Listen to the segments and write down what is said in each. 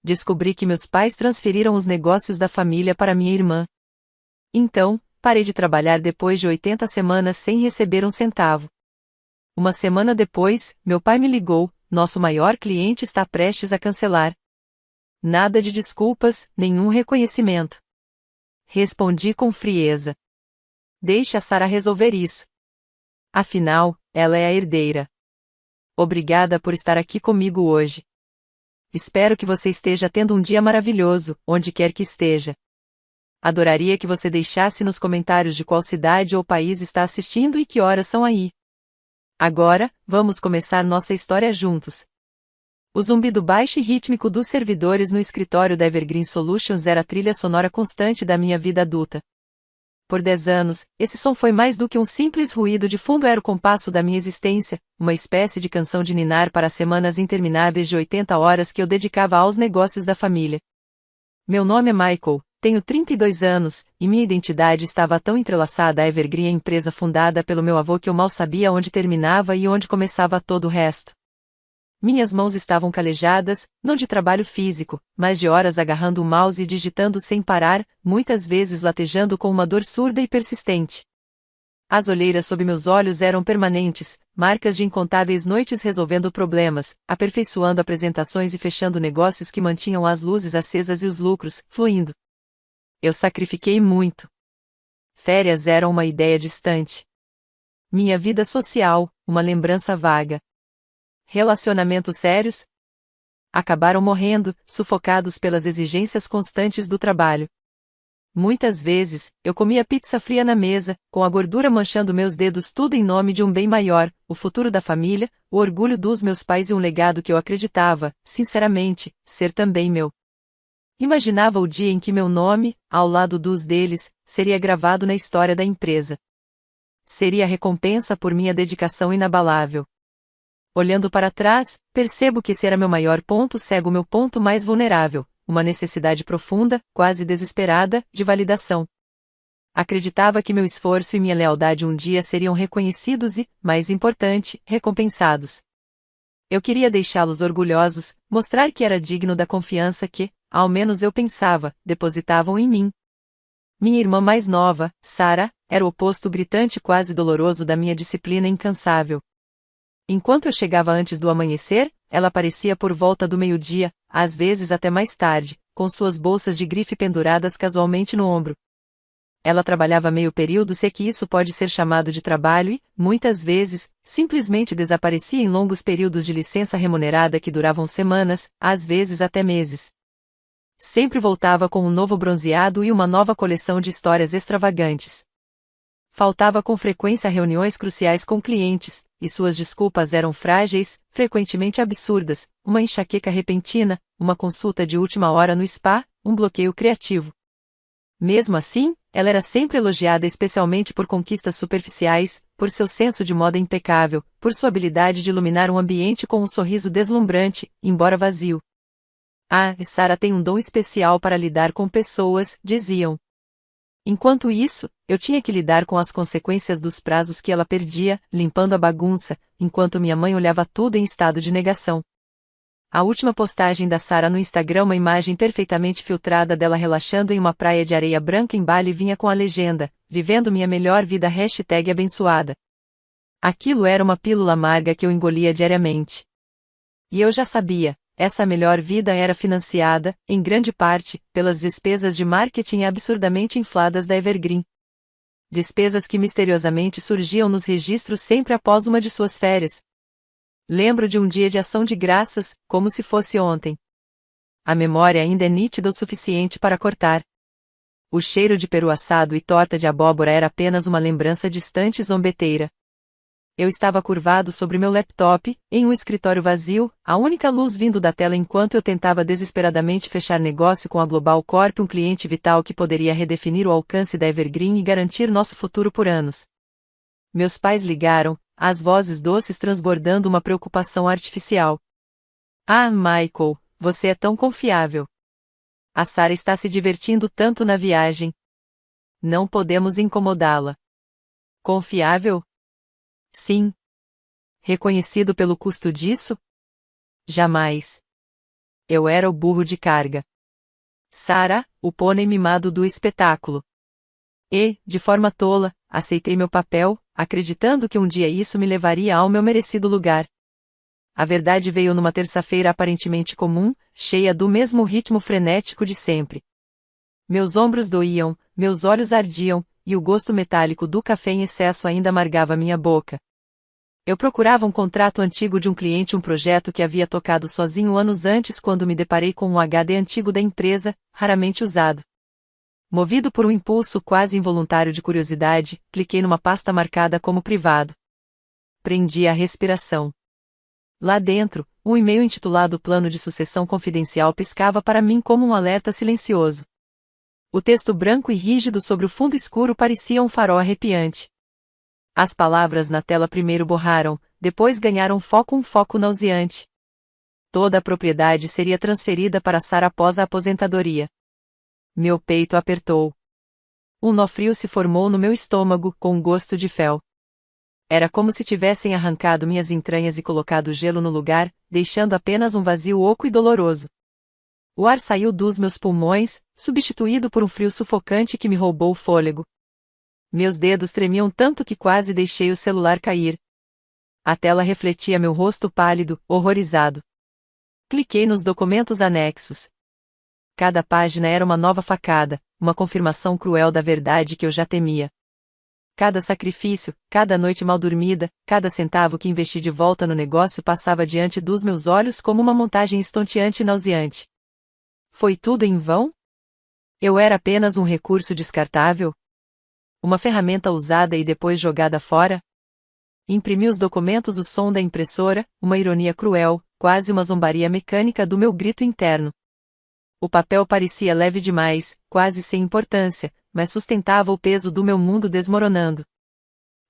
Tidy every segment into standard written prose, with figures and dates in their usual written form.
Descobri que meus pais transferiram os negócios da família para minha irmã. Então, parei de trabalhar depois de 80 semanas sem receber um centavo. Uma semana depois, meu pai me ligou: nosso maior cliente está prestes a cancelar. Nada de desculpas, nenhum reconhecimento. Respondi com frieza. Deixe a Sarah resolver isso. Afinal, ela é a herdeira. Obrigada por estar aqui comigo hoje. Espero que você esteja tendo um dia maravilhoso, onde quer que esteja. Adoraria que você deixasse nos comentários de qual cidade ou país está assistindo e que horas são aí. Agora, vamos começar nossa história juntos. O zumbido baixo e rítmico dos servidores no escritório da Evergreen Solutions era a trilha sonora constante da minha vida adulta. Por 10 anos, esse som foi mais do que um simples ruído de fundo, era o compasso da minha existência, uma espécie de canção de ninar para as semanas intermináveis de 80 horas que eu dedicava aos negócios da família. Meu nome é Michael, tenho 32 anos, e minha identidade estava tão entrelaçada à Evergreen, a empresa fundada pelo meu avô, que eu mal sabia onde terminava e onde começava todo o resto. Minhas mãos estavam calejadas, não de trabalho físico, mas de horas agarrando o mouse e digitando sem parar, muitas vezes latejando com uma dor surda e persistente. As olheiras sob meus olhos eram permanentes, marcas de incontáveis noites resolvendo problemas, aperfeiçoando apresentações e fechando negócios que mantinham as luzes acesas e os lucros fluindo. Eu sacrifiquei muito. Férias eram uma ideia distante. Minha vida social, uma lembrança vaga. Relacionamentos sérios? Acabaram morrendo, sufocados pelas exigências constantes do trabalho. Muitas vezes, eu comia pizza fria na mesa, com a gordura manchando meus dedos, tudo em nome de um bem maior, o futuro da família, o orgulho dos meus pais e um legado que eu acreditava, sinceramente, ser também meu. Imaginava o dia em que meu nome, ao lado dos deles, seria gravado na história da empresa. Seria a recompensa por minha dedicação inabalável. Olhando para trás, percebo que esse era meu maior ponto cego, meu ponto mais vulnerável, uma necessidade profunda, quase desesperada, de validação. Acreditava que meu esforço e minha lealdade um dia seriam reconhecidos e, mais importante, recompensados. Eu queria deixá-los orgulhosos, mostrar que era digno da confiança que, ao menos eu pensava, depositavam em mim. Minha irmã mais nova, Sarah, era o oposto gritante, quase doloroso da minha disciplina incansável. Enquanto eu chegava antes do amanhecer, ela aparecia por volta do meio-dia, às vezes até mais tarde, com suas bolsas de grife penduradas casualmente no ombro. Ela trabalhava meio período, se é que isso pode ser chamado de trabalho, e, muitas vezes, simplesmente desaparecia em longos períodos de licença remunerada que duravam semanas, às vezes até meses. Sempre voltava com um novo bronzeado e uma nova coleção de histórias extravagantes. Faltava com frequência a reuniões cruciais com clientes, e suas desculpas eram frágeis, frequentemente absurdas: uma enxaqueca repentina, uma consulta de última hora no spa, um bloqueio criativo. Mesmo assim, ela era sempre elogiada, especialmente por conquistas superficiais, por seu senso de moda impecável, por sua habilidade de iluminar um ambiente com um sorriso deslumbrante, embora vazio. Ah, Sarah tem um dom especial para lidar com pessoas, diziam. Enquanto isso, eu tinha que lidar com as consequências dos prazos que ela perdia, limpando a bagunça, enquanto minha mãe olhava tudo em estado de negação. A última postagem da Sarah no Instagram, uma imagem perfeitamente filtrada dela relaxando em uma praia de areia branca em Bali, vinha com a legenda: vivendo minha melhor vida #abençoada. Aquilo era uma pílula amarga que eu engolia diariamente. E eu já sabia. Essa melhor vida era financiada, em grande parte, pelas despesas de marketing absurdamente infladas da Evergreen. Despesas que misteriosamente surgiam nos registros sempre após uma de suas férias. Lembro de um dia de ação de graças, como se fosse ontem. A memória ainda é nítida o suficiente para cortar. O cheiro de peru assado e torta de abóbora era apenas uma lembrança distante e zombeteira. Eu estava curvado sobre meu laptop, em um escritório vazio, a única luz vindo da tela enquanto eu tentava desesperadamente fechar negócio com a Global Corp, um cliente vital que poderia redefinir o alcance da Evergreen e garantir nosso futuro por anos. Meus pais ligaram, as vozes doces transbordando uma preocupação artificial. Ah, Michael, você é tão confiável. A Sarah está se divertindo tanto na viagem. Não podemos incomodá-la. Confiável? Sim. Reconhecido pelo custo disso? Jamais. Eu era o burro de carga. Sarah, o pônei mimado do espetáculo. E, de forma tola, aceitei meu papel, acreditando que um dia isso me levaria ao meu merecido lugar. A verdade veio numa terça-feira aparentemente comum, cheia do mesmo ritmo frenético de sempre. Meus ombros doíam, meus olhos ardiam, e o gosto metálico do café em excesso ainda amargava minha boca. Eu procurava um contrato antigo de um cliente, um projeto que havia tocado sozinho anos antes, quando me deparei com um HD antigo da empresa, raramente usado. Movido por um impulso quase involuntário de curiosidade, cliquei numa pasta marcada como privado. Prendi a respiração. Lá dentro, um e-mail intitulado Plano de Sucessão Confidencial piscava para mim como um alerta silencioso. O texto branco e rígido sobre o fundo escuro parecia um farol arrepiante. As palavras na tela primeiro borraram, depois ganharam um foco nauseante. Toda a propriedade seria transferida para Sarah após a aposentadoria. Meu peito apertou. Um nó frio se formou no meu estômago, com gosto de fel. Era como se tivessem arrancado minhas entranhas e colocado gelo no lugar, deixando apenas um vazio oco e doloroso. O ar saiu dos meus pulmões, substituído por um frio sufocante que me roubou o fôlego. Meus dedos tremiam tanto que quase deixei o celular cair. A tela refletia meu rosto pálido, horrorizado. Cliquei nos documentos anexos. Cada página era uma nova facada, uma confirmação cruel da verdade que eu já temia. Cada sacrifício, cada noite mal dormida, cada centavo que investi de volta no negócio passava diante dos meus olhos como uma montagem estonteante e nauseante. Foi tudo em vão? Eu era apenas um recurso descartável? Uma ferramenta usada e depois jogada fora? Imprimi os documentos, o som da impressora, uma ironia cruel, quase uma zombaria mecânica do meu grito interno. O papel parecia leve demais, quase sem importância, mas sustentava o peso do meu mundo desmoronando.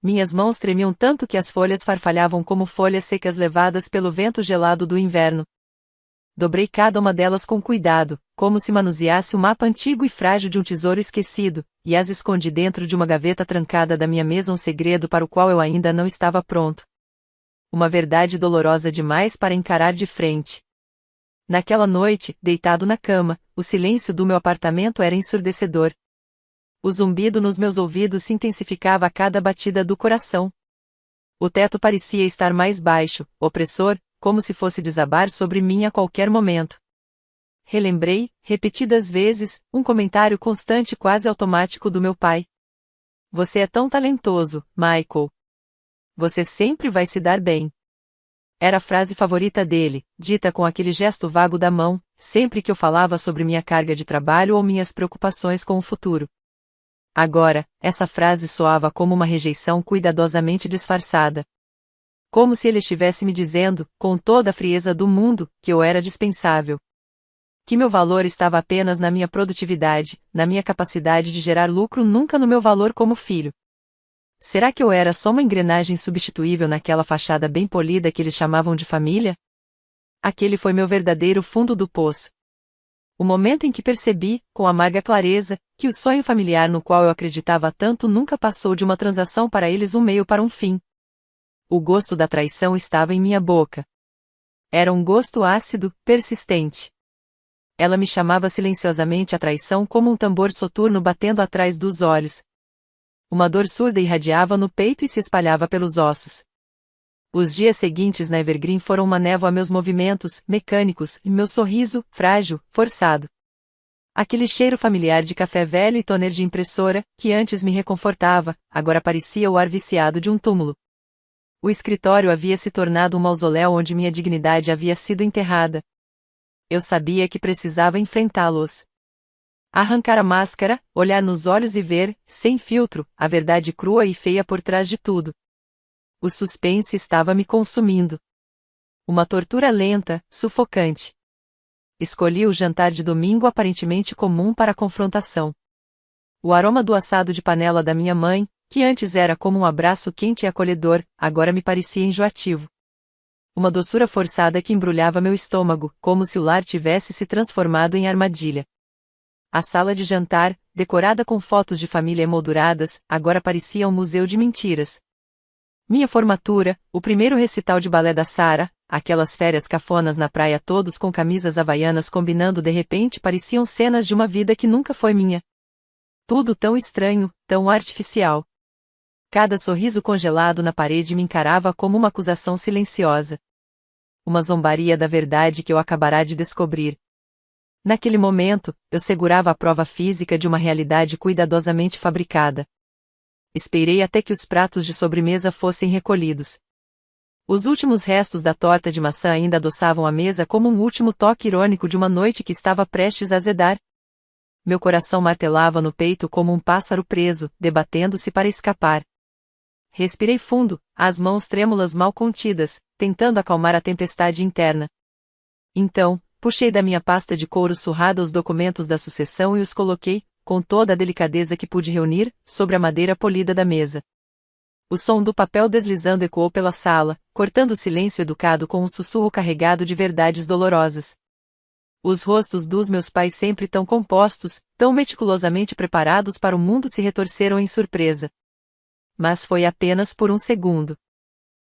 Minhas mãos tremiam tanto que as folhas farfalhavam como folhas secas levadas pelo vento gelado do inverno. Dobrei cada uma delas com cuidado, como se manuseasse o mapa antigo e frágil de um tesouro esquecido, e as escondi dentro de uma gaveta trancada da minha mesa, um segredo para o qual eu ainda não estava pronto. Uma verdade dolorosa demais para encarar de frente. Naquela noite, deitado na cama, o silêncio do meu apartamento era ensurdecedor. O zumbido nos meus ouvidos se intensificava a cada batida do coração. O teto parecia estar mais baixo, opressor, como se fosse desabar sobre mim a qualquer momento. Relembrei, repetidas vezes, um comentário constante quase automático do meu pai. Você é tão talentoso, Michael. Você sempre vai se dar bem. Era a frase favorita dele, dita com aquele gesto vago da mão, sempre que eu falava sobre minha carga de trabalho ou minhas preocupações com o futuro. Agora, essa frase soava como uma rejeição cuidadosamente disfarçada. Como se ele estivesse me dizendo, com toda a frieza do mundo, que eu era dispensável. Que meu valor estava apenas na minha produtividade, na minha capacidade de gerar lucro, nunca no meu valor como filho. Será que eu era só uma engrenagem substituível naquela fachada bem polida que eles chamavam de família? Aquele foi meu verdadeiro fundo do poço. O momento em que percebi, com amarga clareza, que o sonho familiar no qual eu acreditava tanto nunca passou de uma transação para eles, um meio para um fim. O gosto da traição estava em minha boca. Era um gosto ácido, persistente. Ela me chamava silenciosamente a traição como um tambor soturno batendo atrás dos olhos. Uma dor surda irradiava no peito e se espalhava pelos ossos. Os dias seguintes na Evergreen foram uma névoa a meus movimentos, mecânicos, e meu sorriso, frágil, forçado. Aquele cheiro familiar de café velho e toner de impressora, que antes me reconfortava, agora parecia o ar viciado de um túmulo. O escritório havia se tornado um mausoléu onde minha dignidade havia sido enterrada. Eu sabia que precisava enfrentá-los. Arrancar a máscara, olhar nos olhos e ver, sem filtro, a verdade crua e feia por trás de tudo. O suspense estava me consumindo. Uma tortura lenta, sufocante. Escolhi o jantar de domingo aparentemente comum para a confrontação. O aroma do assado de panela da minha mãe, que antes era como um abraço quente e acolhedor, agora me parecia enjoativo. Uma doçura forçada que embrulhava meu estômago, como se o lar tivesse se transformado em armadilha. A sala de jantar, decorada com fotos de família emolduradas, agora parecia um museu de mentiras. Minha formatura, o primeiro recital de balé da Sarah, aquelas férias cafonas na praia, todos com camisas havaianas combinando, de repente pareciam cenas de uma vida que nunca foi minha. Tudo tão estranho, tão artificial. Cada sorriso congelado na parede me encarava como uma acusação silenciosa. Uma zombaria da verdade que eu acabara de descobrir. Naquele momento, eu segurava a prova física de uma realidade cuidadosamente fabricada. Esperei até que os pratos de sobremesa fossem recolhidos. Os últimos restos da torta de maçã ainda adoçavam a mesa como um último toque irônico de uma noite que estava prestes a azedar. Meu coração martelava no peito como um pássaro preso, debatendo-se para escapar. Respirei fundo, as mãos trêmulas mal contidas, tentando acalmar a tempestade interna. Então, puxei da minha pasta de couro surrada os documentos da sucessão e os coloquei, com toda a delicadeza que pude reunir, sobre a madeira polida da mesa. O som do papel deslizando ecoou pela sala, cortando o silêncio educado com um sussurro carregado de verdades dolorosas. Os rostos dos meus pais, sempre tão compostos, tão meticulosamente preparados para o mundo, se retorceram em surpresa. Mas foi apenas por um segundo.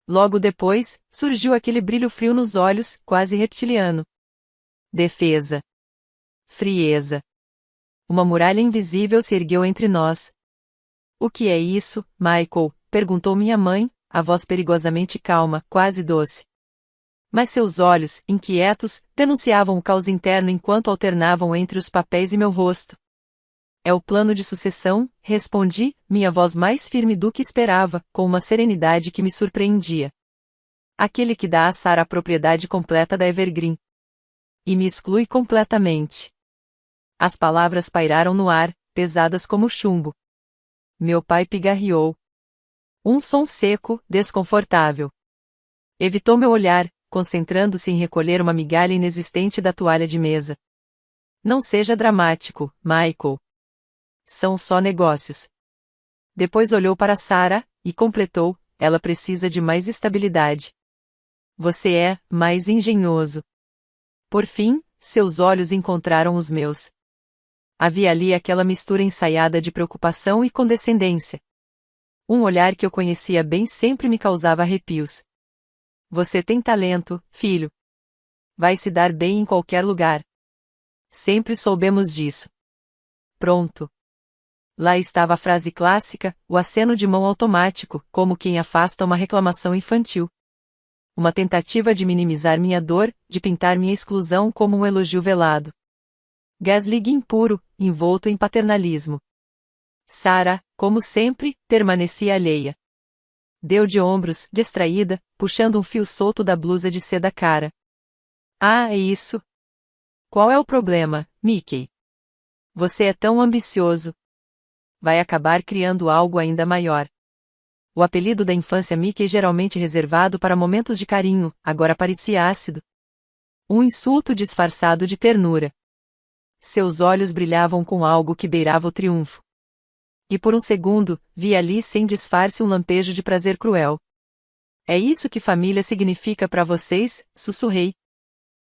Logo depois, surgiu aquele brilho frio nos olhos, quase reptiliano. Defesa. Frieza. Uma muralha invisível se ergueu entre nós. O que é isso, Michael? Perguntou minha mãe, a voz perigosamente calma, quase doce. Mas seus olhos, inquietos, denunciavam o caos interno enquanto alternavam entre os papéis e meu rosto. É o plano de sucessão, respondi, minha voz mais firme do que esperava, com uma serenidade que me surpreendia. Aquele que dá a Sarah a propriedade completa da Evergreen. E me exclui completamente. As palavras pairaram no ar, pesadas como chumbo. Meu pai pigarreou. Um som seco, desconfortável. Evitou meu olhar, concentrando-se em recolher uma migalha inexistente da toalha de mesa. Não seja dramático, Michael. São só negócios. Depois olhou para Sarah, e completou, ela precisa de mais estabilidade. Você é mais engenhoso. Por fim, seus olhos encontraram os meus. Havia ali aquela mistura ensaiada de preocupação e condescendência. Um olhar que eu conhecia bem sempre me causava arrepios. Você tem talento, filho. Vai se dar bem em qualquer lugar. Sempre soubemos disso. Pronto. Lá estava a frase clássica, o aceno de mão automático, como quem afasta uma reclamação infantil. Uma tentativa de minimizar minha dor, de pintar minha exclusão como um elogio velado. Gaslight impuro, envolto em paternalismo. Sarah, como sempre, permanecia alheia. Deu de ombros, distraída, puxando um fio solto da blusa de seda cara. Ah, é isso. Qual é o problema, Mickey? Você é tão ambicioso. Vai acabar criando algo ainda maior. O apelido da infância Mickey, geralmente reservado para momentos de carinho, agora parecia ácido. Um insulto disfarçado de ternura. Seus olhos brilhavam com algo que beirava o triunfo. E por um segundo, vi ali sem disfarce um lampejo de prazer cruel. É isso que família significa para vocês? Sussurrei.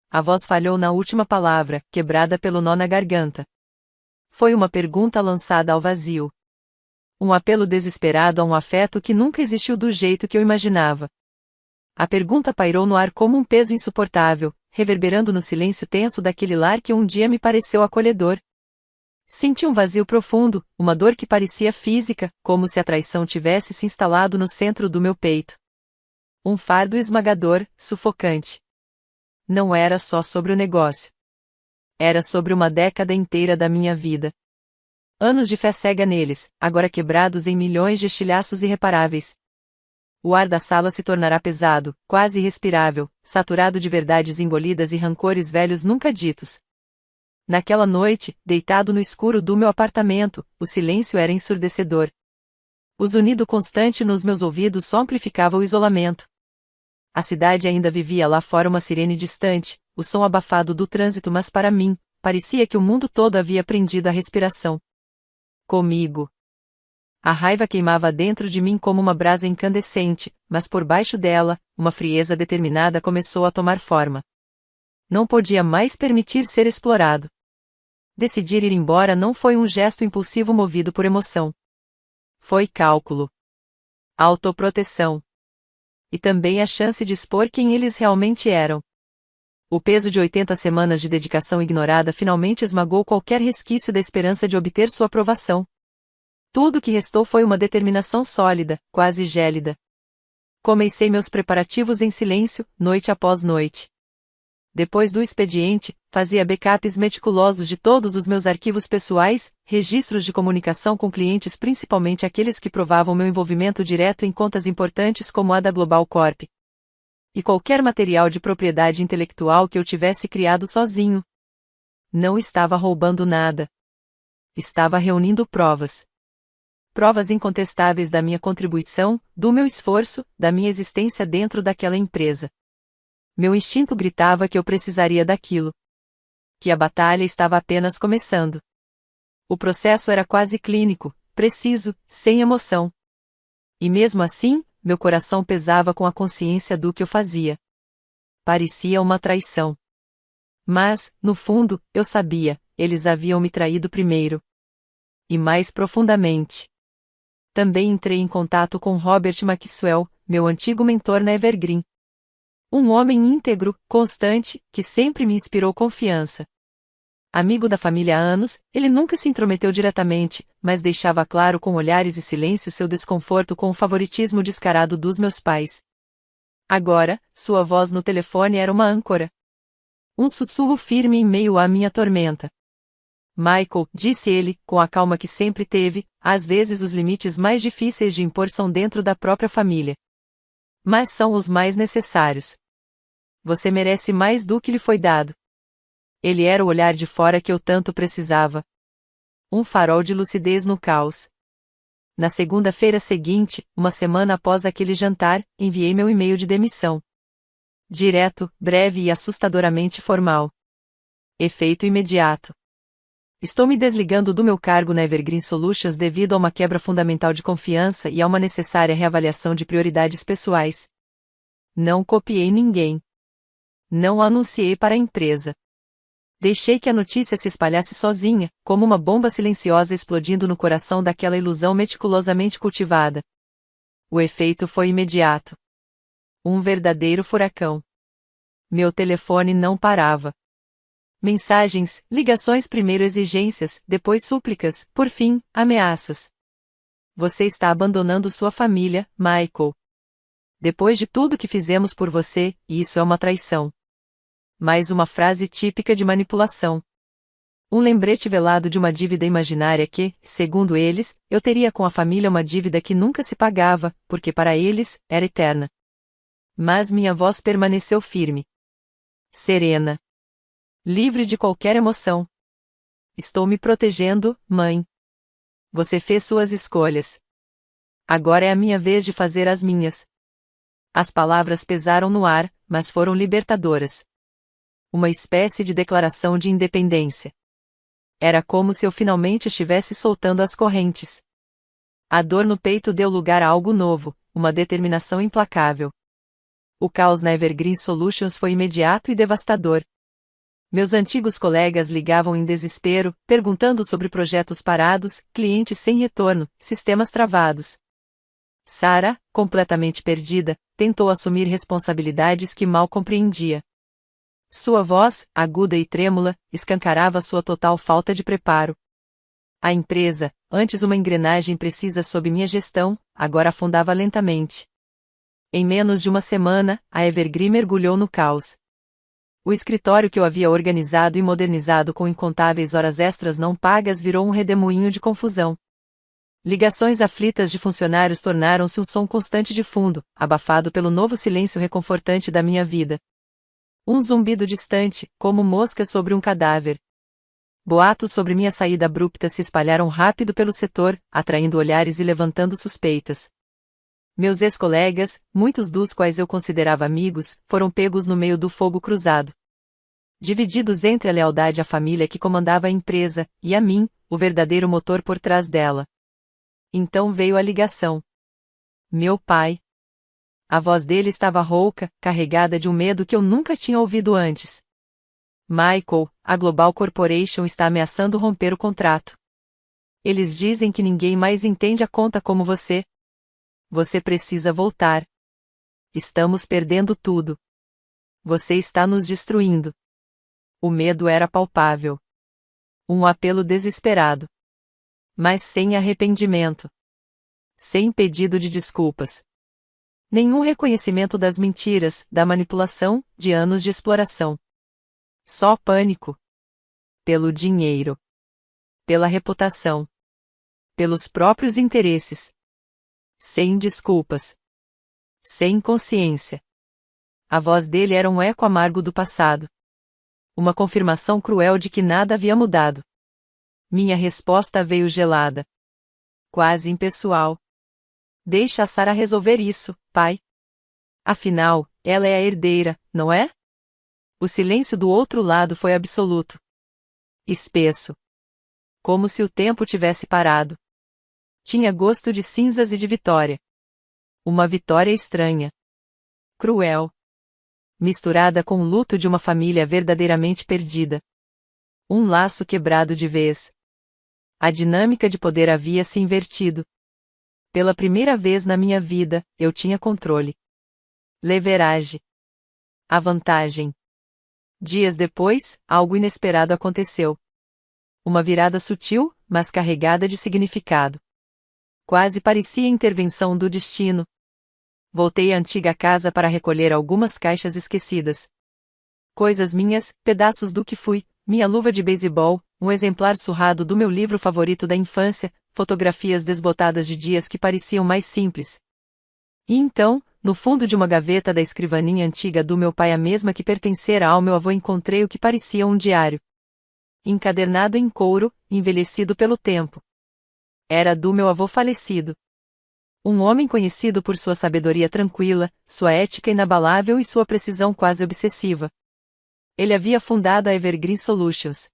A voz falhou na última palavra, quebrada pelo nó na garganta. Foi uma pergunta lançada ao vazio. Um apelo desesperado a um afeto que nunca existiu do jeito que eu imaginava. A pergunta pairou no ar como um peso insuportável, reverberando no silêncio tenso daquele lar que um dia me pareceu acolhedor. Senti um vazio profundo, uma dor que parecia física, como se a traição tivesse se instalado no centro do meu peito. Um fardo esmagador, sufocante. Não era só sobre o negócio. Era sobre uma década inteira da minha vida. Anos de fé cega neles, agora quebrados em milhões de estilhaços irreparáveis. O ar da sala se tornará pesado, quase irrespirável, saturado de verdades engolidas e rancores velhos nunca ditos. Naquela noite, deitado no escuro do meu apartamento, o silêncio era ensurdecedor. O zunido constante nos meus ouvidos só amplificava o isolamento. A cidade ainda vivia lá fora, uma sirene distante, o som abafado do trânsito, mas para mim, parecia que o mundo todo havia prendido a respiração. Comigo. A raiva queimava dentro de mim como uma brasa incandescente, mas por baixo dela, uma frieza determinada começou a tomar forma. Não podia mais permitir ser explorado. Decidir ir embora não foi um gesto impulsivo movido por emoção. Foi cálculo. Autoproteção. E também a chance de expor quem eles realmente eram. O peso de 80 semanas de dedicação ignorada finalmente esmagou qualquer resquício da esperança de obter sua aprovação. Tudo o que restou foi uma determinação sólida, quase gélida. Comecei meus preparativos em silêncio, noite após noite. Depois do expediente, fazia backups meticulosos de todos os meus arquivos pessoais, registros de comunicação com clientes, principalmente aqueles que provavam meu envolvimento direto em contas importantes como a da Global Corp. E qualquer material de propriedade intelectual que eu tivesse criado sozinho. Não estava roubando nada. Estava reunindo provas. Provas incontestáveis da minha contribuição, do meu esforço, da minha existência dentro daquela empresa. Meu instinto gritava que eu precisaria daquilo. Que a batalha estava apenas começando. O processo era quase clínico, preciso, sem emoção. E mesmo assim, meu coração pesava com a consciência do que eu fazia. Parecia uma traição. Mas, no fundo, eu sabia, eles haviam me traído primeiro. E mais profundamente. Também entrei em contato com Robert Maxwell, meu antigo mentor na Evergreen. Um homem íntegro, constante, que sempre me inspirou confiança. Amigo da família há anos, ele nunca se intrometeu diretamente, mas deixava claro com olhares e silêncio seu desconforto com o favoritismo descarado dos meus pais. Agora, sua voz no telefone era uma âncora. Um sussurro firme em meio à minha tormenta. Michael, disse ele, com a calma que sempre teve, às vezes os limites mais difíceis de impor são dentro da própria família. Mas são os mais necessários. Você merece mais do que lhe foi dado. Ele era o olhar de fora que eu tanto precisava. Um farol de lucidez no caos. Na segunda-feira seguinte, uma semana após aquele jantar, enviei meu e-mail de demissão. Direto, breve e assustadoramente formal. Efeito imediato. Estou me desligando do meu cargo na Evergreen Solutions devido a uma quebra fundamental de confiança e a uma necessária reavaliação de prioridades pessoais. Não copiei ninguém. Não anunciei para a empresa. Deixei que a notícia se espalhasse sozinha, como uma bomba silenciosa explodindo no coração daquela ilusão meticulosamente cultivada. O efeito foi imediato. Um verdadeiro furacão. Meu telefone não parava. Mensagens, ligações, primeiro exigências, depois súplicas, por fim, ameaças. Você está abandonando sua família, Michael. Depois de tudo que fizemos por você, isso é uma traição. Mais uma frase típica de manipulação. Um lembrete velado de uma dívida imaginária que, segundo eles, eu teria com a família uma dívida que nunca se pagava, porque para eles, era eterna. Mas minha voz permaneceu firme. Serena. Livre de qualquer emoção. Estou me protegendo, mãe. Você fez suas escolhas. Agora é a minha vez de fazer as minhas. As palavras pesaram no ar, mas foram libertadoras. Uma espécie de declaração de independência. Era como se eu finalmente estivesse soltando as correntes. A dor no peito deu lugar a algo novo, uma determinação implacável. O caos na Evergreen Solutions foi imediato e devastador. Meus antigos colegas ligavam em desespero, perguntando sobre projetos parados, clientes sem retorno, sistemas travados. Sarah, completamente perdida, tentou assumir responsabilidades que mal compreendia. Sua voz, aguda e trêmula, escancarava sua total falta de preparo. A empresa, antes uma engrenagem precisa sob minha gestão, agora afundava lentamente. Em menos de uma semana, a Evergreen mergulhou no caos. O escritório que eu havia organizado e modernizado com incontáveis horas extras não pagas virou um redemoinho de confusão. Ligações aflitas de funcionários tornaram-se um som constante de fundo, abafado pelo novo silêncio reconfortante da minha vida. Um zumbido distante, como moscas sobre um cadáver. Boatos sobre minha saída abrupta se espalharam rápido pelo setor, atraindo olhares e levantando suspeitas. Meus ex-colegas, muitos dos quais eu considerava amigos, foram pegos no meio do fogo cruzado. Divididos entre a lealdade à família que comandava a empresa, e a mim, o verdadeiro motor por trás dela. Então veio a ligação. Meu pai. A voz dele estava rouca, carregada de um medo que eu nunca tinha ouvido antes. Michael, a Global Corporation está ameaçando romper o contrato. Eles dizem que ninguém mais entende a conta como você. Você precisa voltar. Estamos perdendo tudo. Você está nos destruindo. O medo era palpável. Um apelo desesperado. Mas sem arrependimento. Sem pedido de desculpas. Nenhum reconhecimento das mentiras, da manipulação, de anos de exploração. Só pânico. Pelo dinheiro. Pela reputação. Pelos próprios interesses. Sem desculpas. Sem consciência. A voz dele era um eco amargo do passado. Uma confirmação cruel de que nada havia mudado. Minha resposta veio gelada. Quase impessoal. Deixa a Sarah resolver isso, pai. Afinal, ela é a herdeira, não é? O silêncio do outro lado foi absoluto. Espesso. Como se o tempo tivesse parado. Tinha gosto de cinzas e de vitória. Uma vitória estranha. Cruel. Misturada com o luto de uma família verdadeiramente perdida. Um laço quebrado de vez. A dinâmica de poder havia se invertido. Pela primeira vez na minha vida, eu tinha controle. Leverage. A vantagem. Dias depois, algo inesperado aconteceu. Uma virada sutil, mas carregada de significado. Quase parecia intervenção do destino. Voltei à antiga casa para recolher algumas caixas esquecidas. Coisas minhas, pedaços do que fui, minha luva de beisebol, um exemplar surrado do meu livro favorito da infância, fotografias desbotadas de dias que pareciam mais simples. E então, no fundo de uma gaveta da escrivaninha antiga do meu pai, a mesma que pertencera ao meu avô, encontrei o que parecia um diário. Encadernado em couro, envelhecido pelo tempo. Era do meu avô falecido. Um homem conhecido por sua sabedoria tranquila, sua ética inabalável e sua precisão quase obsessiva. Ele havia fundado a Evergreen Solutions.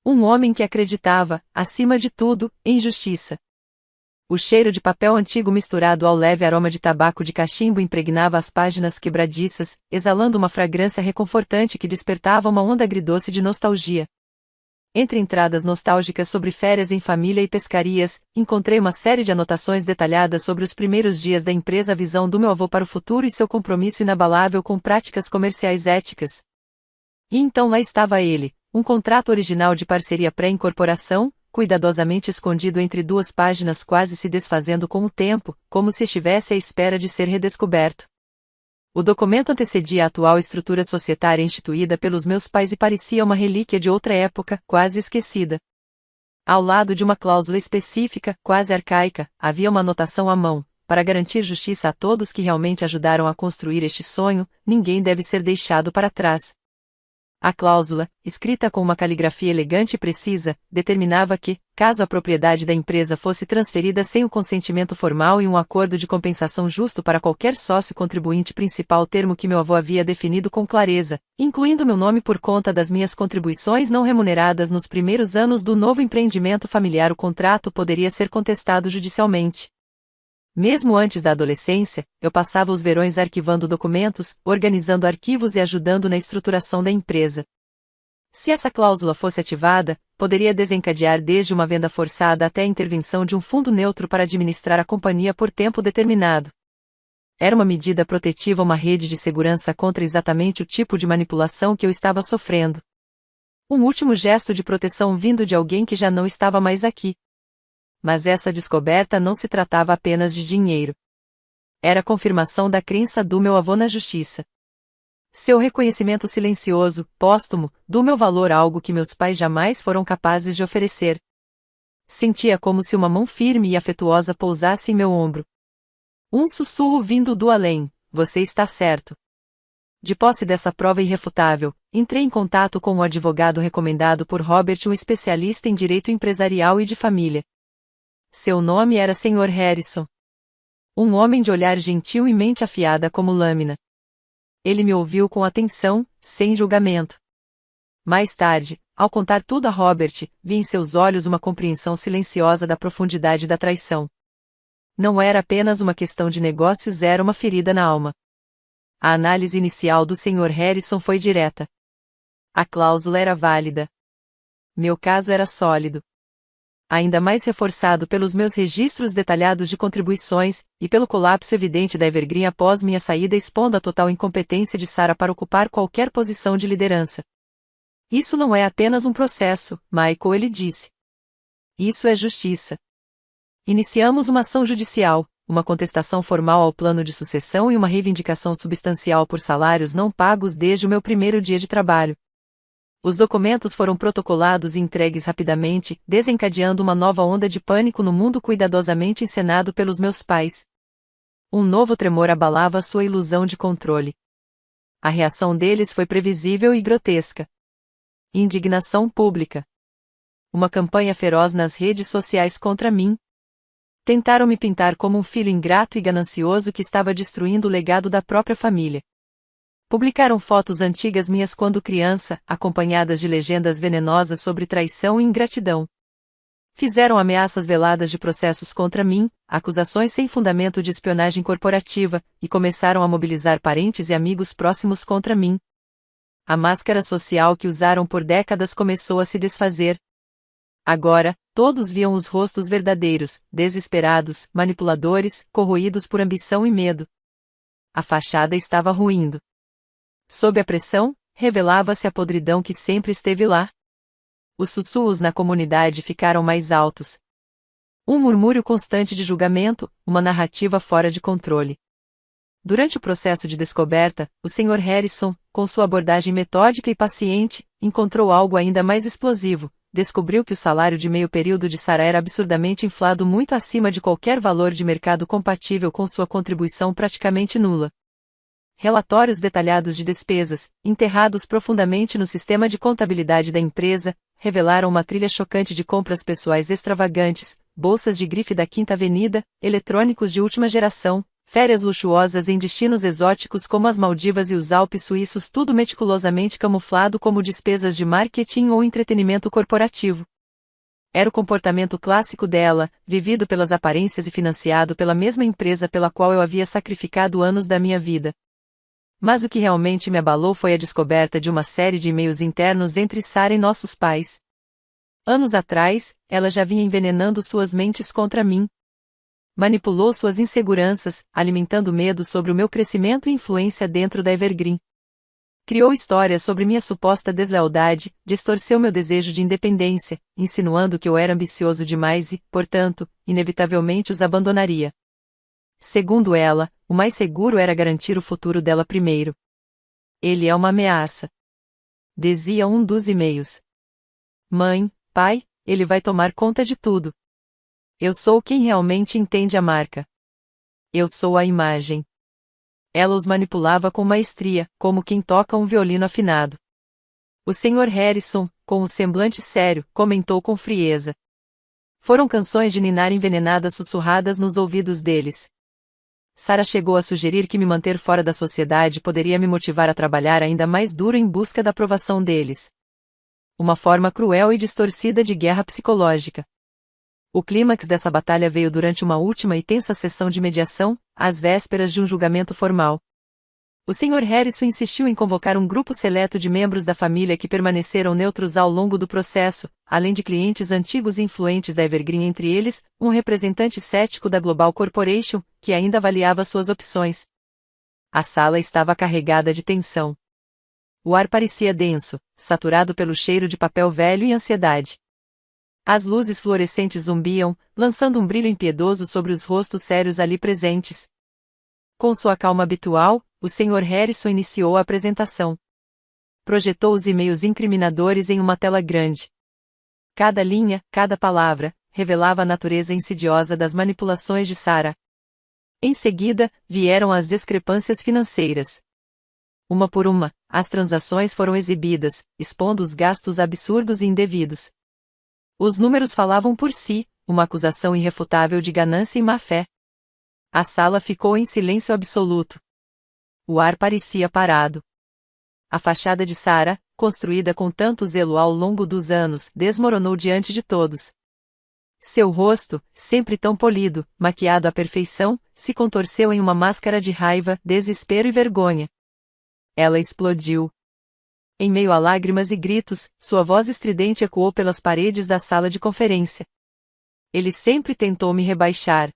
Um homem que acreditava, acima de tudo, em justiça. O cheiro de papel antigo misturado ao leve aroma de tabaco de cachimbo impregnava as páginas quebradiças, exalando uma fragrância reconfortante que despertava uma onda agridoce de nostalgia. Entre entradas nostálgicas sobre férias em família e pescarias, encontrei uma série de anotações detalhadas sobre os primeiros dias da empresa, a visão do meu avô para o futuro e seu compromisso inabalável com práticas comerciais éticas. E então lá estava ele, um contrato original de parceria pré-incorporação, cuidadosamente escondido entre duas páginas, quase se desfazendo com o tempo, como se estivesse à espera de ser redescoberto. O documento antecedia a atual estrutura societária instituída pelos meus pais e parecia uma relíquia de outra época, quase esquecida. Ao lado de uma cláusula específica, quase arcaica, havia uma anotação à mão: para garantir justiça a todos que realmente ajudaram a construir este sonho, ninguém deve ser deixado para trás. A cláusula, escrita com uma caligrafia elegante e precisa, determinava que, caso a propriedade da empresa fosse transferida sem o consentimento formal e um acordo de compensação justo para qualquer sócio contribuinte principal, termo que meu avô havia definido com clareza, incluindo meu nome por conta das minhas contribuições não remuneradas nos primeiros anos do novo empreendimento familiar, o contrato poderia ser contestado judicialmente. Mesmo antes da adolescência, eu passava os verões arquivando documentos, organizando arquivos e ajudando na estruturação da empresa. Se essa cláusula fosse ativada, poderia desencadear desde uma venda forçada até a intervenção de um fundo neutro para administrar a companhia por tempo determinado. Era uma medida protetiva, uma rede de segurança contra exatamente o tipo de manipulação que eu estava sofrendo. Um último gesto de proteção vindo de alguém que já não estava mais aqui. Mas essa descoberta não se tratava apenas de dinheiro. Era a confirmação da crença do meu avô na justiça. Seu reconhecimento silencioso, póstumo, do meu valor, algo que meus pais jamais foram capazes de oferecer. Sentia como se uma mão firme e afetuosa pousasse em meu ombro. Um sussurro vindo do além: você está certo. De posse dessa prova irrefutável, entrei em contato com um advogado recomendado por Robert, um especialista em direito empresarial e de família. Seu nome era Sr. Harrison. Um homem de olhar gentil e mente afiada como lâmina. Ele me ouviu com atenção, sem julgamento. Mais tarde, ao contar tudo a Robert, vi em seus olhos uma compreensão silenciosa da profundidade da traição. Não era apenas uma questão de negócios, era uma ferida na alma. A análise inicial do Sr. Harrison foi direta. A cláusula era válida. Meu caso era sólido. Ainda mais reforçado pelos meus registros detalhados de contribuições, e pelo colapso evidente da Evergreen após minha saída expondo a total incompetência de Sarah para ocupar qualquer posição de liderança. Isso não é apenas um processo, Michael, ele disse. Isso é justiça. Iniciamos uma ação judicial, uma contestação formal ao plano de sucessão e uma reivindicação substancial por salários não pagos desde o meu primeiro dia de trabalho. Os documentos foram protocolados e entregues rapidamente, desencadeando uma nova onda de pânico no mundo cuidadosamente encenado pelos meus pais. Um novo tremor abalava sua ilusão de controle. A reação deles foi previsível e grotesca. Indignação pública. Uma campanha feroz nas redes sociais contra mim. Tentaram me pintar como um filho ingrato e ganancioso que estava destruindo o legado da própria família. Publicaram fotos antigas minhas quando criança, acompanhadas de legendas venenosas sobre traição e ingratidão. Fizeram ameaças veladas de processos contra mim, acusações sem fundamento de espionagem corporativa, e começaram a mobilizar parentes e amigos próximos contra mim. A máscara social que usaram por décadas começou a se desfazer. Agora, todos viam os rostos verdadeiros, desesperados, manipuladores, corroídos por ambição e medo. A fachada estava ruindo. Sob a pressão, revelava-se a podridão que sempre esteve lá. Os sussurros na comunidade ficaram mais altos. Um murmúrio constante de julgamento, uma narrativa fora de controle. Durante o processo de descoberta, o Sr. Harrison, com sua abordagem metódica e paciente, encontrou algo ainda mais explosivo. Descobriu que o salário de meio período de Sarah era absurdamente inflado muito acima de qualquer valor de mercado compatível com sua contribuição praticamente nula. Relatórios detalhados de despesas, enterrados profundamente no sistema de contabilidade da empresa, revelaram uma trilha chocante de compras pessoais extravagantes, bolsas de grife da Quinta Avenida, eletrônicos de última geração, férias luxuosas em destinos exóticos como as Maldivas e os Alpes suíços, tudo meticulosamente camuflado como despesas de marketing ou entretenimento corporativo. Era o comportamento clássico dela, vivido pelas aparências e financiado pela mesma empresa pela qual eu havia sacrificado anos da minha vida. Mas o que realmente me abalou foi a descoberta de uma série de e-mails internos entre Sarah e nossos pais. Anos atrás, ela já vinha envenenando suas mentes contra mim. Manipulou suas inseguranças, alimentando medo sobre o meu crescimento e influência dentro da Evergreen. Criou histórias sobre minha suposta deslealdade, distorceu meu desejo de independência, insinuando que eu era ambicioso demais e, portanto, inevitavelmente os abandonaria. Segundo ela, o mais seguro era garantir o futuro dela primeiro. Ele é uma ameaça. Dizia um dos e-mails. Mãe, pai, ele vai tomar conta de tudo. Eu sou quem realmente entende a marca. Eu sou a imagem. Ela os manipulava com maestria, como quem toca um violino afinado. O Sr. Harrison, com um semblante sério, comentou com frieza. Foram canções de ninar envenenadas sussurradas nos ouvidos deles. Sarah chegou a sugerir que me manter fora da sociedade poderia me motivar a trabalhar ainda mais duro em busca da aprovação deles. Uma forma cruel e distorcida de guerra psicológica. O clímax dessa batalha veio durante uma última e tensa sessão de mediação, às vésperas de um julgamento formal. O Sr. Harrison insistiu em convocar um grupo seleto de membros da família que permaneceram neutros ao longo do processo, além de clientes antigos e influentes da Evergreen, entre eles, um representante cético da Global Corporation, que ainda avaliava suas opções. A sala estava carregada de tensão. O ar parecia denso, saturado pelo cheiro de papel velho e ansiedade. As luzes fluorescentes zumbiam, lançando um brilho impiedoso sobre os rostos sérios ali presentes. Com sua calma habitual, o Sr. Harrison iniciou a apresentação. Projetou os e-mails incriminadores em uma tela grande. Cada linha, cada palavra, revelava a natureza insidiosa das manipulações de Sarah. Em seguida, vieram as discrepâncias financeiras. Uma por uma, as transações foram exibidas, expondo os gastos absurdos e indevidos. Os números falavam por si, uma acusação irrefutável de ganância e má-fé. A sala ficou em silêncio absoluto. O ar parecia parado. A fachada de Sarah, construída com tanto zelo ao longo dos anos, desmoronou diante de todos. Seu rosto, sempre tão polido, maquiado à perfeição, se contorceu em uma máscara de raiva, desespero e vergonha. Ela explodiu. Em meio a lágrimas e gritos, sua voz estridente ecoou pelas paredes da sala de conferência. Ele sempre tentou me rebaixar.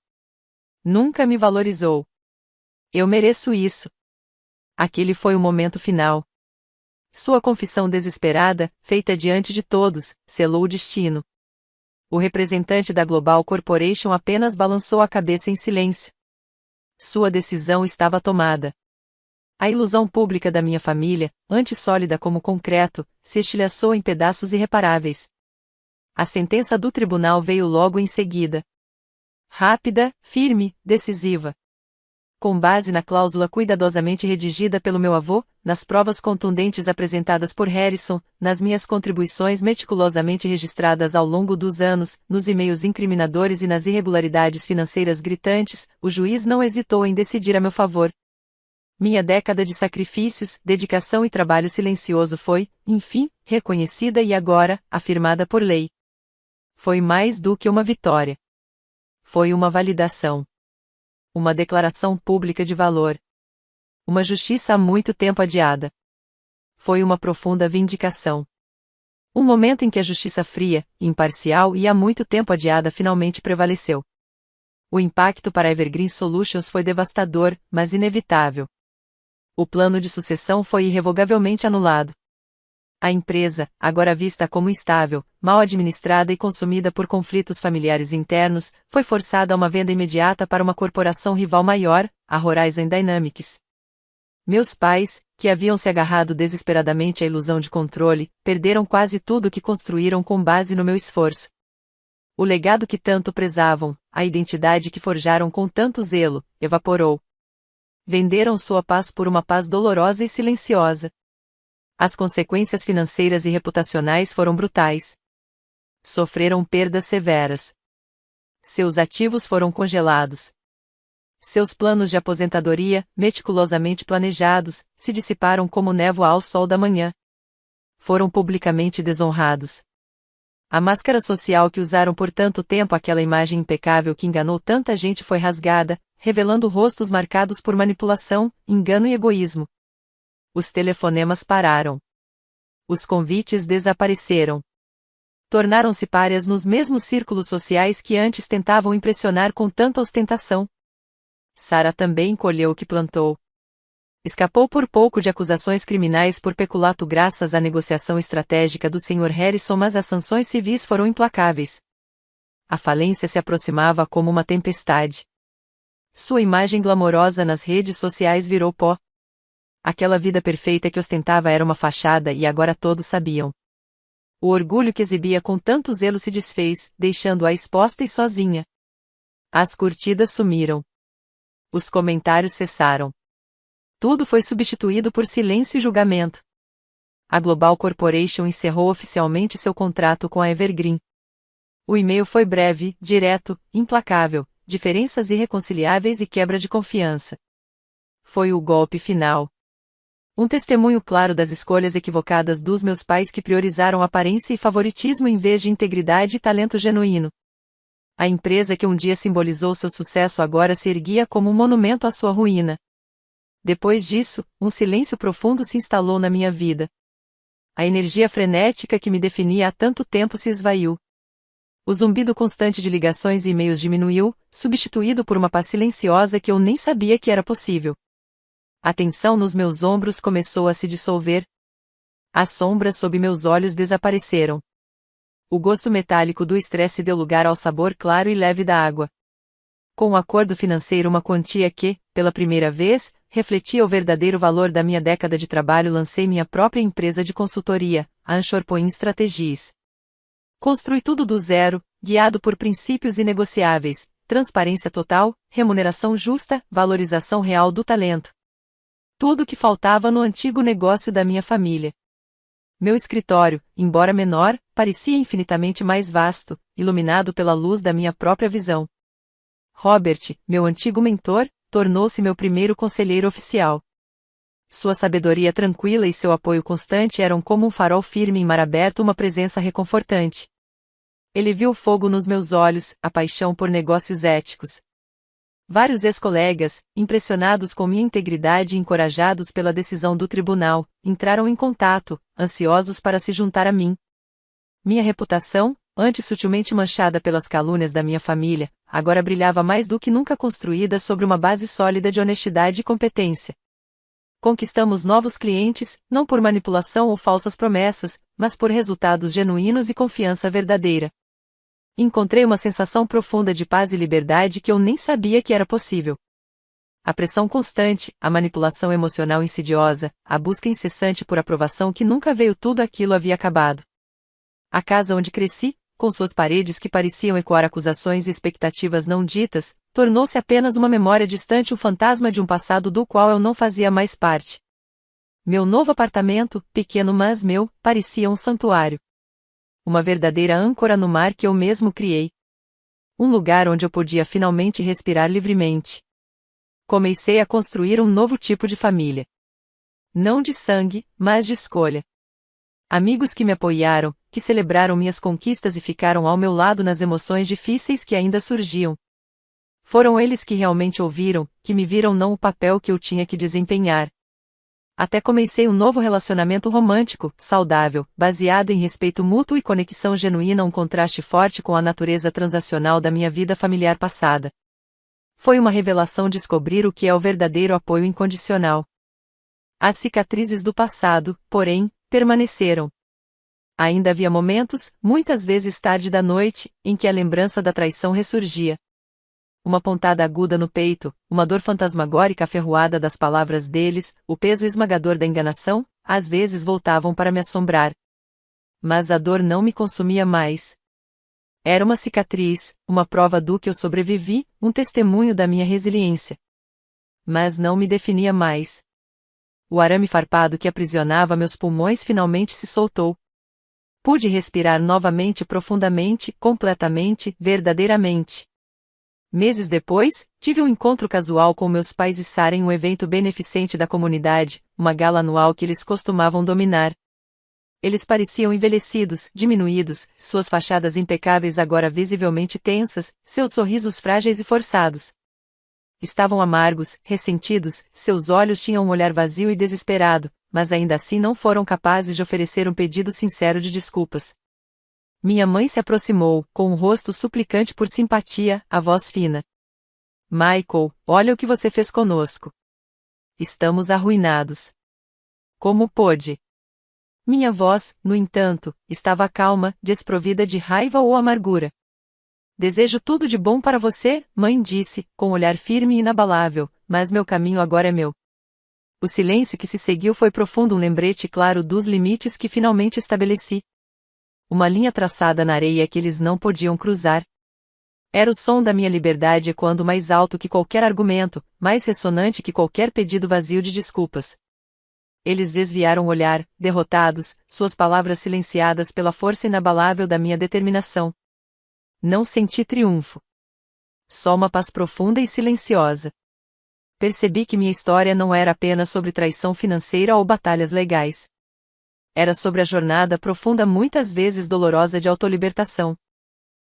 Nunca me valorizou. Eu mereço isso. Aquele foi o momento final. Sua confissão desesperada, feita diante de todos, selou o destino. O representante da Global Corporation apenas balançou a cabeça em silêncio. Sua decisão estava tomada. A ilusão pública da minha família, antes sólida como concreto, se estilhaçou em pedaços irreparáveis. A sentença do tribunal veio logo em seguida. Rápida, firme, decisiva. Com base na cláusula cuidadosamente redigida pelo meu avô, nas provas contundentes apresentadas por Harrison, nas minhas contribuições meticulosamente registradas ao longo dos anos, nos e-mails incriminadores e nas irregularidades financeiras gritantes, o juiz não hesitou em decidir a meu favor. Minha década de sacrifícios, dedicação e trabalho silencioso foi, enfim, reconhecida e agora, afirmada por lei. Foi mais do que uma vitória. Foi uma validação. Uma declaração pública de valor. Uma justiça há muito tempo adiada. Foi uma profunda vindicação. Um momento em que a justiça fria, imparcial e há muito tempo adiada finalmente prevaleceu. O impacto para a Evergreen Solutions foi devastador, mas inevitável. O plano de sucessão foi irrevogavelmente anulado. A empresa, agora vista como instável, mal administrada e consumida por conflitos familiares internos, foi forçada a uma venda imediata para uma corporação rival maior, a Horizon Dynamics. Meus pais, que haviam se agarrado desesperadamente à ilusão de controle, perderam quase tudo o que construíram com base no meu esforço. O legado que tanto prezavam, a identidade que forjaram com tanto zelo, evaporou. Venderam sua paz por uma paz dolorosa e silenciosa. As consequências financeiras e reputacionais foram brutais. Sofreram perdas severas. Seus ativos foram congelados. Seus planos de aposentadoria, meticulosamente planejados, se dissiparam como névoa ao sol da manhã. Foram publicamente desonrados. A máscara social que usaram por tanto tempo, aquela imagem impecável que enganou tanta gente, foi rasgada, revelando rostos marcados por manipulação, engano e egoísmo. Os telefonemas pararam. Os convites desapareceram. Tornaram-se párias nos mesmos círculos sociais que antes tentavam impressionar com tanta ostentação. Sarah também colheu o que plantou. Escapou por pouco de acusações criminais por peculato graças à negociação estratégica do Sr. Harrison, mas as sanções civis foram implacáveis. A falência se aproximava como uma tempestade. Sua imagem glamourosa nas redes sociais virou pó. Aquela vida perfeita que ostentava era uma fachada e agora todos sabiam. O orgulho que exibia com tanto zelo se desfez, deixando-a exposta e sozinha. As curtidas sumiram. Os comentários cessaram. Tudo foi substituído por silêncio e julgamento. A Global Corporation encerrou oficialmente seu contrato com a Evergreen. O e-mail foi breve, direto, implacável, diferenças irreconciliáveis e quebra de confiança. Foi o golpe final. Um testemunho claro das escolhas equivocadas dos meus pais que priorizaram aparência e favoritismo em vez de integridade e talento genuíno. A empresa que um dia simbolizou seu sucesso agora se erguia como um monumento à sua ruína. Depois disso, um silêncio profundo se instalou na minha vida. A energia frenética que me definia há tanto tempo se esvaiu. O zumbido constante de ligações e e-mails diminuiu, substituído por uma paz silenciosa que eu nem sabia que era possível. A tensão nos meus ombros começou a se dissolver. As sombras sob meus olhos desapareceram. O gosto metálico do estresse deu lugar ao sabor claro e leve da água. Com um acordo financeiro, uma quantia que, pela primeira vez, refletia o verdadeiro valor da minha década de trabalho, lancei minha própria empresa de consultoria, a Anchor Point Strategies. Construí tudo do zero, guiado por princípios inegociáveis, transparência total, remuneração justa, valorização real do talento. Tudo o que faltava no antigo negócio da minha família. Meu escritório, embora menor, parecia infinitamente mais vasto, iluminado pela luz da minha própria visão. Robert, meu antigo mentor, tornou-se meu primeiro conselheiro oficial. Sua sabedoria tranquila e seu apoio constante eram como um farol firme em mar aberto, uma presença reconfortante. Ele viu o fogo nos meus olhos, a paixão por negócios éticos. Vários ex-colegas, impressionados com minha integridade e encorajados pela decisão do tribunal, entraram em contato, ansiosos para se juntar a mim. Minha reputação, antes sutilmente manchada pelas calúnias da minha família, agora brilhava mais do que nunca construída sobre uma base sólida de honestidade e competência. Conquistamos novos clientes, não por manipulação ou falsas promessas, mas por resultados genuínos e confiança verdadeira. Encontrei uma sensação profunda de paz e liberdade que eu nem sabia que era possível. A pressão constante, a manipulação emocional insidiosa, a busca incessante por aprovação que nunca veio, tudo aquilo havia acabado. A casa onde cresci, com suas paredes que pareciam ecoar acusações e expectativas não ditas, tornou-se apenas uma memória distante, um fantasma de um passado do qual eu não fazia mais parte. Meu novo apartamento, pequeno mas meu, parecia um santuário. Uma verdadeira âncora no mar que eu mesmo criei. Um lugar onde eu podia finalmente respirar livremente. Comecei a construir um novo tipo de família. Não de sangue, mas de escolha. Amigos que me apoiaram, que celebraram minhas conquistas e ficaram ao meu lado nas emoções difíceis que ainda surgiam. Foram eles que realmente ouviram, que me viram, não o papel que eu tinha que desempenhar. Até comecei um novo relacionamento romântico, saudável, baseado em respeito mútuo e conexão genuína, um contraste forte com a natureza transacional da minha vida familiar passada. Foi uma revelação descobrir o que é o verdadeiro apoio incondicional. As cicatrizes do passado, porém, permaneceram. Ainda havia momentos, muitas vezes tarde da noite, em que a lembrança da traição ressurgia. Uma pontada aguda no peito, uma dor fantasmagórica aferroada das palavras deles, o peso esmagador da enganação, às vezes voltavam para me assombrar. Mas a dor não me consumia mais. Era uma cicatriz, uma prova do que eu sobrevivi, um testemunho da minha resiliência. Mas não me definia mais. O arame farpado que aprisionava meus pulmões finalmente se soltou. Pude respirar novamente, profundamente, completamente, verdadeiramente. Meses depois, tive um encontro casual com meus pais e Sara em um evento beneficente da comunidade, uma gala anual que eles costumavam dominar. Eles pareciam envelhecidos, diminuídos, suas fachadas impecáveis agora visivelmente tensas, seus sorrisos frágeis e forçados. Estavam amargos, ressentidos, seus olhos tinham um olhar vazio e desesperado, mas ainda assim não foram capazes de oferecer um pedido sincero de desculpas. Minha mãe se aproximou, com um rosto suplicante por simpatia, a voz fina. Michael, olha o que você fez conosco. Estamos arruinados. Como pôde? Minha voz, no entanto, estava calma, desprovida de raiva ou amargura. Desejo tudo de bom para você, mãe disse, com um olhar firme e inabalável, mas meu caminho agora é meu. O silêncio que se seguiu foi profundo, um lembrete claro dos limites que finalmente estabeleci. Uma linha traçada na areia que eles não podiam cruzar. Era o som da minha liberdade ecoando mais alto que qualquer argumento, mais ressonante que qualquer pedido vazio de desculpas. Eles desviaram o olhar, derrotados, suas palavras silenciadas pela força inabalável da minha determinação. Não senti triunfo. Só uma paz profunda e silenciosa. Percebi que minha história não era apenas sobre traição financeira ou batalhas legais. Era sobre a jornada profunda, muitas vezes dolorosa, de autolibertação.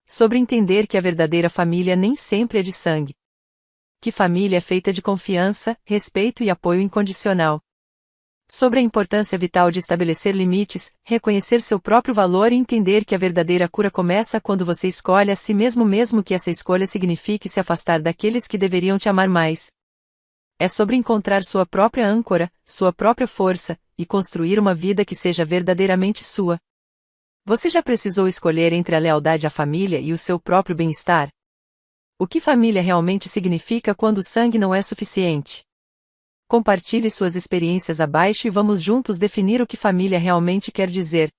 Sobre entender que a verdadeira família nem sempre é de sangue. Que família é feita de confiança, respeito e apoio incondicional. Sobre a importância vital de estabelecer limites, reconhecer seu próprio valor e entender que a verdadeira cura começa quando você escolhe a si mesmo, mesmo que essa escolha signifique se afastar daqueles que deveriam te amar mais. É sobre encontrar sua própria âncora, sua própria força, e construir uma vida que seja verdadeiramente sua. Você já precisou escolher entre a lealdade à família e o seu próprio bem-estar? O que família realmente significa quando o sangue não é suficiente? Compartilhe suas experiências abaixo e vamos juntos definir o que família realmente quer dizer.